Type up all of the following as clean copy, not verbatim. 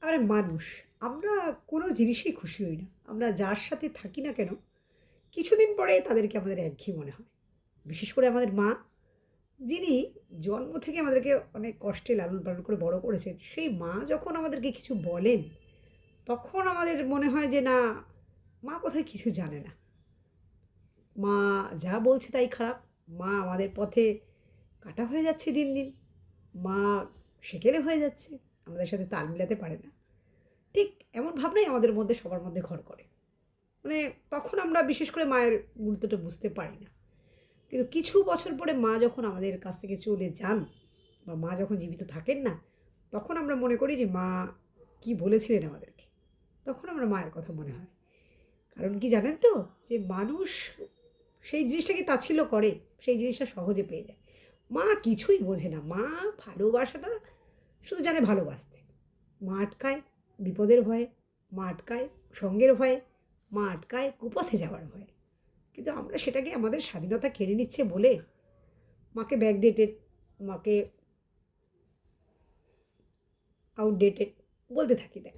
আরে মানুষ, আমরা কোনো জিনিসেই খুশি হই না। আমরা যার সাথে থাকি না কেন, কিছুদিন পরে তাদেরকে আমাদের একঘেয়ে মনে হয়। বিশেষ করে আমাদের মা, যিনি জন্ম থেকে আমাদেরকে অনেক কষ্টে লালন-পালন করে বড় করেছেন, সেই মা যখন আমাদেরকে কিছু বলেন, তখন আমাদের মনে হয় যে না, মা বোধহয় কিছু জানে না। মা যা বলছে তাই খারাপ। মা আমাদের পথে কাঁটা হয়ে যাচ্ছে দিন, দিন। মা সেকেলে হয়ে যাচ্ছে। আমাদের সাথে তাল মিলাতে পারে না। ঠিক এমন ভাবনাই আমাদের মধ্যে সবার মধ্যে ঘর করে। মানে তখন আমরা বিশেষ করে মায়ের গুরুত্বটা বুঝতে পারি না। কিন্তু কিছু বছর পরে মা যখন আমাদের কাছ থেকে চলে যান বা মা যখন জীবিত থাকেন না, তখন আমরা মনে করি যে মা কী বলেছিলেন আমাদেরকে। তখন আমরা মায়ের কথা মনে হয়। কারণ কি জানেন তো? যে মানুষ সেই জিনিসটাকে তাচ্ছিল্য করে, সেই জিনিসটা সহজে পেয়ে যায়। মা কিছুই বোঝে না। মা ভালোবাসাটা শুধু জানে ভালোবাসতে। মা আটকায় বিপদের ভয়ে, মা আটকায় সঙ্গের ভয়ে, মা আটকায় কুপথে যাওয়ার ভয়ে। কিন্তু আমরা সেটাকে আমাদের স্বাধীনতা কেড়ে নিচ্ছে বলে মাকে ব্যাকডেটেড, মাকে আউটডেটেড বলতে থাকি তাই।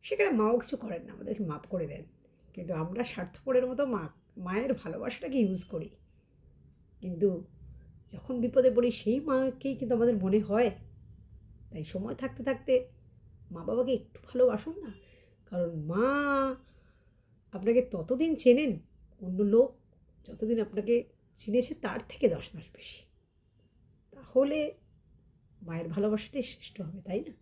সেখানে মাও কিছু করেন না, আমাদেরকে মাপ করে দেন। কিন্তু আমরা স্বার্থপরের মতো মায়ের ভালোবাসাটাকে ইউজ করি। কিন্তু যখন বিপদে পড়ি সেই মাকেই কিন্তু আমাদের মনে হয়। তাই সময় থাকতে থাকতে মা বাবাকে একটু ভালোবাসুন না। কারণ মা আপনাকে ততদিন চেনেন, অন্য লোক যতদিন আপনাকে চিনেছে তার থেকে 10 মাস বেশি। তাহলে মায়ের ভালোবাসাটাই শ্রেষ্ঠ হবে, তাই না?